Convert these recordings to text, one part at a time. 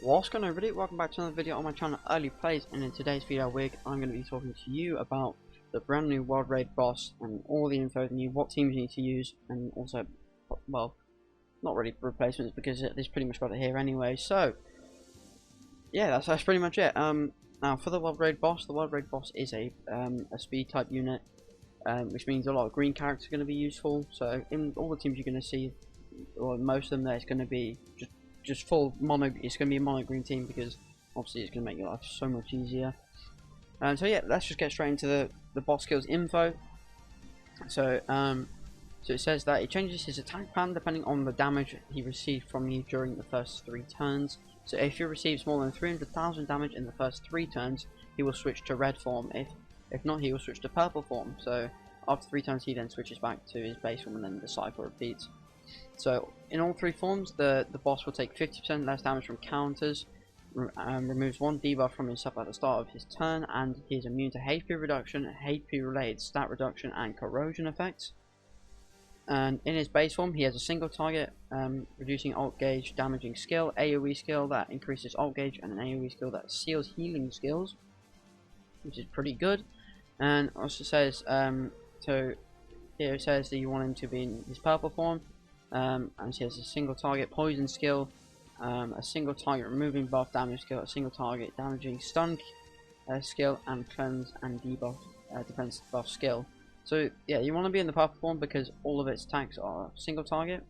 What's going on, everybody? Welcome back to another video on my channel, Early Plays, and in today's video I'm going to be talking to you about the brand new World Raid boss and all the info you need, what teams you need to use, and also, well, not really replacements because it's pretty much got it here anyway. So yeah, that's pretty much it. Now for the World Raid boss, is a speed type unit, which means a lot of green characters are going to be useful. So in all the teams you're going to see, or most of them, there's going to be just full mono. It's going to be a mono green team because obviously it's going to make your life so much easier. So yeah, let's just get straight into the boss skills info. So so it says that it changes his attack pattern depending on the damage he received from you during the first 3 turns. So if he receives more than 300,000 damage in the first 3 turns, he will switch to red form. If not, he will switch to purple form. So after 3 turns, he then switches back to his base form, and then the cycle repeats. So in all 3 forms, the boss will take 50% less damage from counters, removes 1 debuff from himself at the start of his turn, and he is immune to HP reduction, HP related stat reduction, and corrosion effects. And in his base form, he has a single target, reducing ult gauge, damaging skill, AoE skill that increases ult gauge, and an AoE skill that seals healing skills, which is pretty good. And also says, so here it says that you want him to be in his purple form. And she has a single target poison skill, a single target removing buff damage skill, a single target damaging stun skill, and cleanse and debuff defense buff skill. So yeah, you want to be in the purple form because all of its attacks are single target,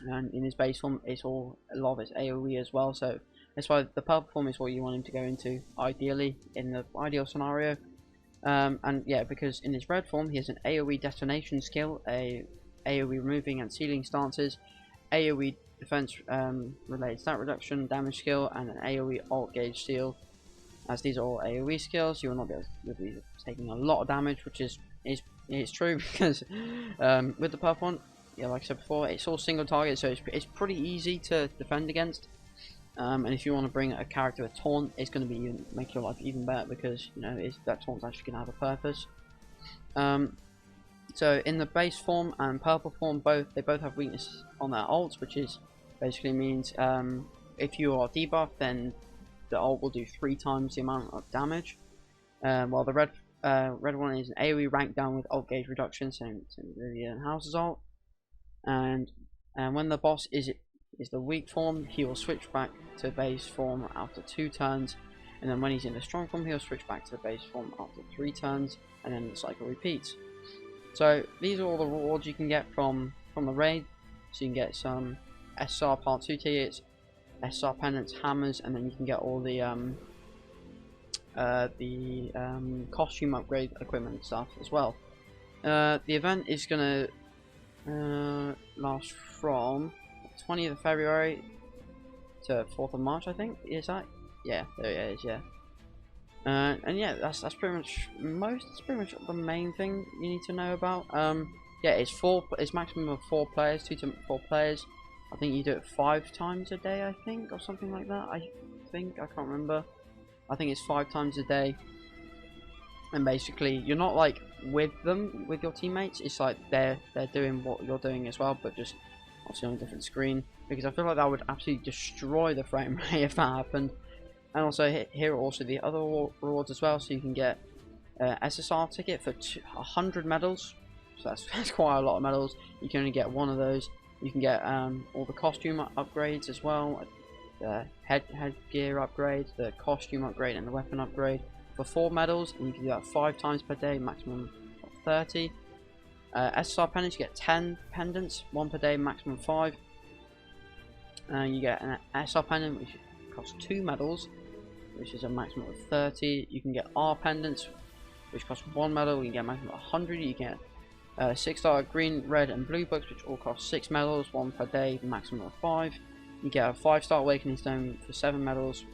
and in his base form it's a lot of its AoE as well. So that's why the purple form is what you want him to go into ideally in the ideal scenario. And yeah, because in his red form he has an AoE detonation skill, a AoE removing and sealing stances, AoE defense related stat reduction, damage skill, and an AoE ult gauge seal. As these are all AoE skills, you will not be taking a lot of damage, which is true because with the purple one, yeah, like I said before, it's all single target, so it's pretty easy to defend against. And if you want to bring a character with taunt, it's going to make your life even better because you know that taunt's actually going to have a purpose. So in the base form and purple form, they both have weakness on their ults, which is basically means if you are debuffed, then the ult will do 3 times the amount of damage. While the red one is an AoE rank down with ult gauge reduction, same the House's ult. And when the boss is the weak form, he will switch back to base form after 2 turns, and then when he's in the strong form, he'll switch back to the base form after 3 turns, and then the cycle repeats. So these are all the rewards you can get from the raid. So you can get some SR Part 2 tickets, SR pendants, hammers, and then you can get all the costume upgrade equipment stuff as well. The event is gonna last from 20th of February to 4th of March, I think. Is that? Yeah, there it is. Yeah. And yeah, that's pretty much the main thing you need to know about. Yeah, it's maximum of 4 players, 2 to 4 players. I think you do it 5 times a day, I think, or something like that. I can't remember. I think it's 5 times a day. And basically, you're not like with your teammates. It's like they're doing what you're doing as well, but just obviously on a different screen. Because I feel like that would absolutely destroy the frame rate if that happened. And also here are also the other rewards as well. So you can get SSR ticket for 100 medals. So that's quite a lot of medals. You can only get 1 of those. You can get all the costume upgrades as well. The headgear upgrade, the costume upgrade, and the weapon upgrade for 4 medals. And you can do that 5 times per day, maximum of 30. SSR pendants, you get 10 pendants, 1 per day, maximum 5. You get an SR pendant which costs 2 medals, which is a maximum of 30. You can get R pendants, which cost 1 medal. You can get a maximum of 100. You get 6-star green, red, and blue books, which all cost 6 medals, 1 per day, maximum of 5. You get a 5-star awakening stone for 7 medals,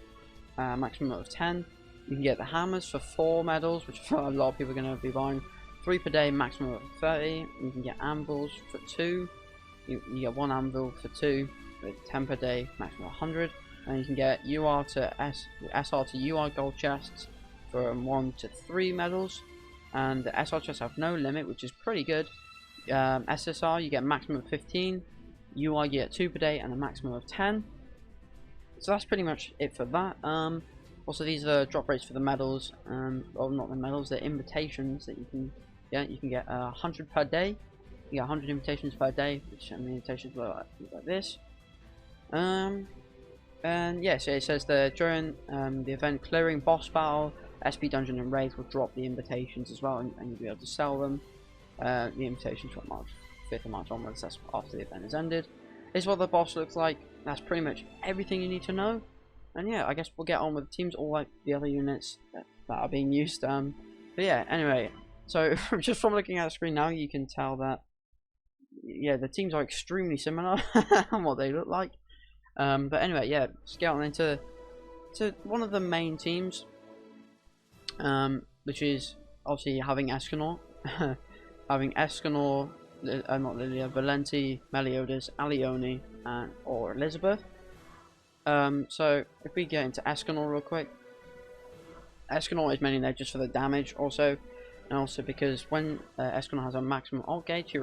maximum of 10. You can get the hammers for 4 medals, which a lot of people are going to be buying. 3 per day, maximum of 30. You can get anvils for 2. You get 1 anvil for 2, with 10 per day, maximum of 100. And you can get UR to SR to UR gold chests for 1 to 3 medals. And the SR chests have no limit, which is pretty good. SSR, you get a maximum of 15. UI, you get 2 per day and a maximum of 10. So that's pretty much it for that. Also, these are drop rates for the medals. Well, not the medals, they're invitations that you can get. You can get 100 per day. You get 100 invitations per day, which the invitations were like this. And yeah, so it says that during the event clearing boss battle, SP dungeon and raids will drop the invitations as well, and you'll be able to sell them. The invitations from March 5th of March onwards. That's after the event has ended. This is what the boss looks like. That's pretty much everything you need to know. And yeah, I guess we'll get on with the teams, all like the other units that are being used. But yeah, anyway, so just from looking at the screen now, you can tell that yeah, the teams are extremely similar on what they look like. But anyway, yeah, let's get on into one of the main teams, which is obviously having Escanor, having Escanor, not Lilia, Valenti, Meliodas, Alione, or Elizabeth. So if we get into Escanor real quick, Escanor is mainly there just for the damage also, and also because when Escanor has a maximum ult gauge,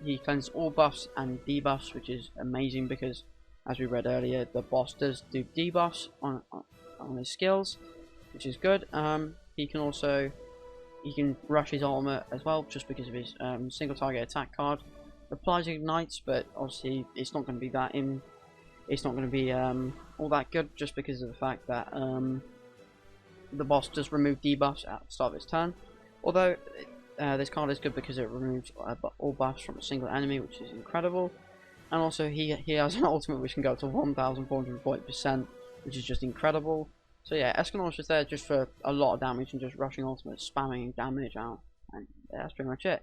he cleanses all buffs and debuffs, which is amazing because, as we read earlier, the boss does do debuffs on his skills, which is good. He can rush his ultimate as well, just because of his single target attack card. Applies ignites, but obviously it's not going to be that It's not going to be all that good, just because of the fact that the boss does remove debuffs at the start of its turn. Although this card is good because it removes all buffs from a single enemy, which is incredible. And also he has an ultimate which can go up to 1440%, which is just incredible. So yeah, Escanor is just there just for a lot of damage and just rushing ultimates, spamming damage out, and yeah, that's pretty much it.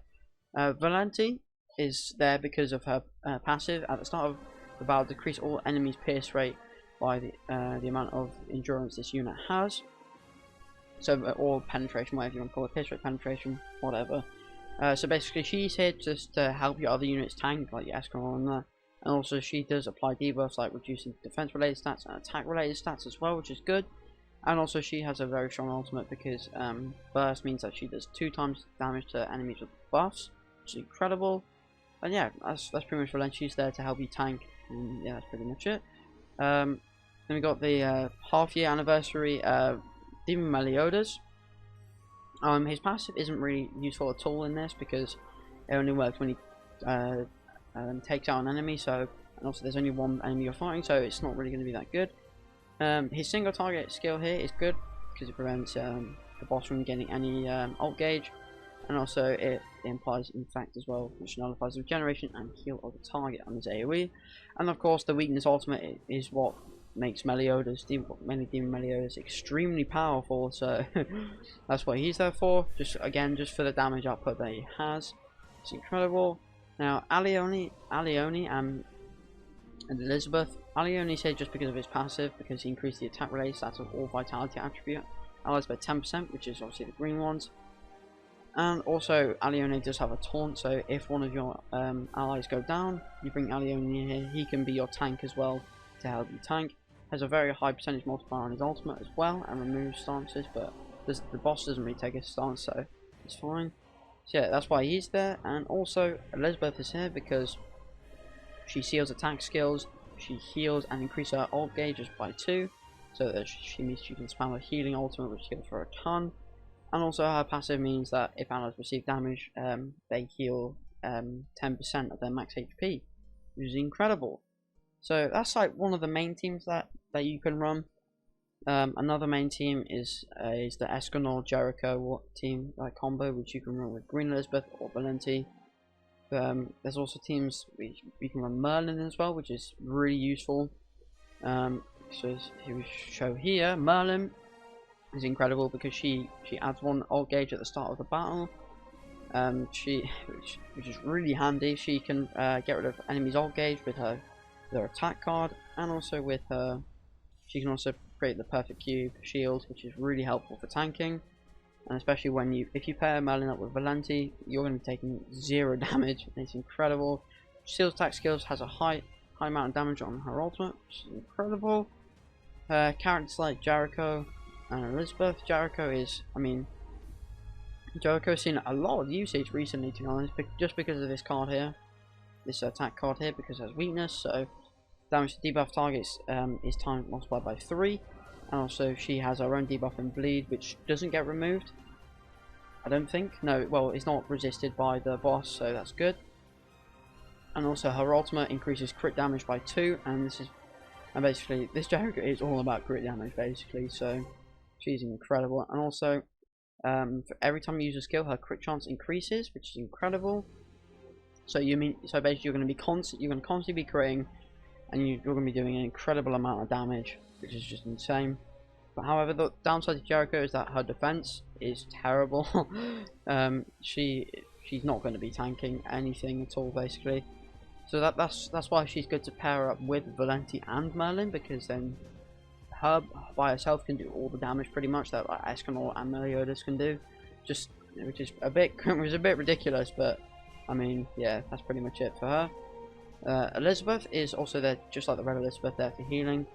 Valenti is there because of her passive. At the start of the battle, decrease all enemies' pierce rate by the amount of endurance this unit has. So, or penetration, whatever you want to call it, pierce rate, penetration, whatever. So basically, she's here just to help your other units tank, like your Escanor and that. And also, she does apply debuffs like reducing defense-related stats and attack-related stats as well, which is good. And also, she has a very strong ultimate because burst means that she does 2 times damage to enemies with buffs, which is incredible. And yeah, that's pretty much Valenti. She's there to help you tank. And yeah, that's pretty much it. Then we got the half-year anniversary Demon Meliodas. His passive isn't really useful at all in this because it only works when he takes out an enemy. So, and also there's only one enemy you're fighting, so it's not really going to be that good. His single target skill here is good because it prevents the boss from getting any ult gauge, and also it implies infect as well, which nullifies the regeneration and heal of the target on his AoE. And of course, the weakness ultimate is what makes Meliodas, Demon Meliodas, extremely powerful. So that's what he's there for. Just for the damage output that he has. It's incredible. Now Alione and Elizabeth. Alione said just because of his passive, because he increased the attack related stats of all vitality attribute allies by 10%, which is obviously the green ones. And also Alione does have a taunt, so if one of your allies go down, you bring Alione in here. He can be your tank as well to help you tank. Has a very high percentage multiplier on his ultimate as well, and removes stances, but the boss doesn't really take a stance, so it's fine. So yeah, that's why he's there. And also Elizabeth is here because she seals attack skills, she heals and increases her ult gauges by 2, so that she means she can spam a healing ultimate which heals for a ton. And also her passive means that if allies receive damage, they heal 10% of their max HP, which is incredible. So that's like one of the main teams that you can run. Another main team is the Escanor Jericho team combo, which you can run with Green Elizabeth or Valenti. There's also teams we can run Merlin as well, which is really useful. So here we show here, Merlin is incredible because she adds 1 ult gauge at the start of the battle. Which is really handy. She can get rid of enemies' ult gauge with her attack card, and also with her, she can also create the perfect cube shield, which is really helpful for tanking. And especially if you pair Merlin up with Valenti, you're going to be taking 0 damage, and it's incredible. Seals attack skills, has a high amount of damage on her ultimate, which is incredible. Characters like Jericho and Elizabeth. Jericho's seen a lot of usage recently, to be honest, just because of this card here, this attack card here, because it has weakness. So damage to debuff targets is times multiplied by 3, and also she has her own debuff and bleed, which doesn't get removed. I don't think. No, well, it's not resisted by the boss, so that's good. And also her ultimate increases crit damage by 2, and basically this Jericho is all about crit damage basically, so she's incredible. And also for every time you use a skill, her crit chance increases, which is incredible. So basically you're going to constantly be critting, and you're going to be doing an incredible amount of damage, which is just insane. But however, the downside to Jericho is that her defense is terrible. She's not going to be tanking anything at all, basically. So that's why she's good to pair up with Valenti and Merlin, because then her by herself can do all the damage pretty much that like Escanor and Meliodas can do. Which is a bit ridiculous, but I mean, yeah, that's pretty much it for her. Elizabeth is also there, just like the red Elizabeth, there for healing.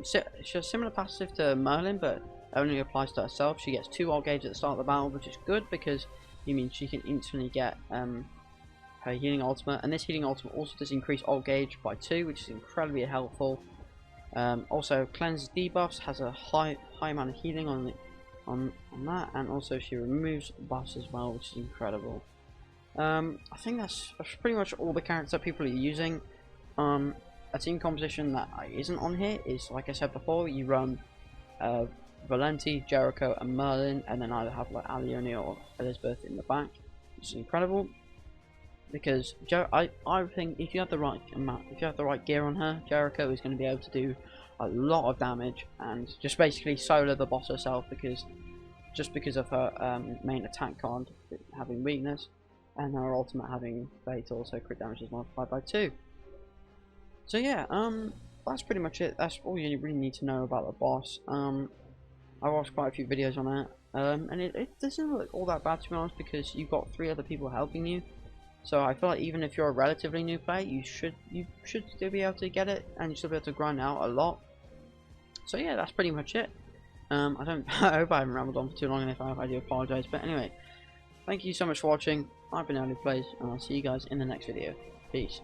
She has similar passive to Merlin, but only applies to herself. She gets 2 ult gauge at the start of the battle, which is good because it means she can instantly get her healing ultimate, and this healing ultimate also does increase ult gauge by 2, which is incredibly helpful. Also, cleanse debuffs has a high amount of healing on that, and also she removes buffs as well, which is incredible. I think that's pretty much all the characters that people are using. A team composition that isn't on here is, like I said before, you run Valenti, Jericho, and Merlin, and then either have like Alione or Elizabeth in the back, which is incredible. Because I think if you have the right gear on her, Jericho is going to be able to do a lot of damage and just basically solo the boss herself, because of her main attack card having weakness, and her ultimate having fatal, so crit damage is multiplied by 2. So yeah, that's pretty much it. That's all you really need to know about the boss. I watched quite a few videos on it, and it doesn't look all that bad, to be honest, because you've got 3 other people helping you. So I feel like even if you're a relatively new player, you should still be able to get it, and you still be able to grind out a lot. So yeah, that's pretty much it. I hope I haven't rambled on for too long, and if I have, I do apologise. But anyway, thank you so much for watching. I've been Early Plays, and I'll see you guys in the next video. Peace.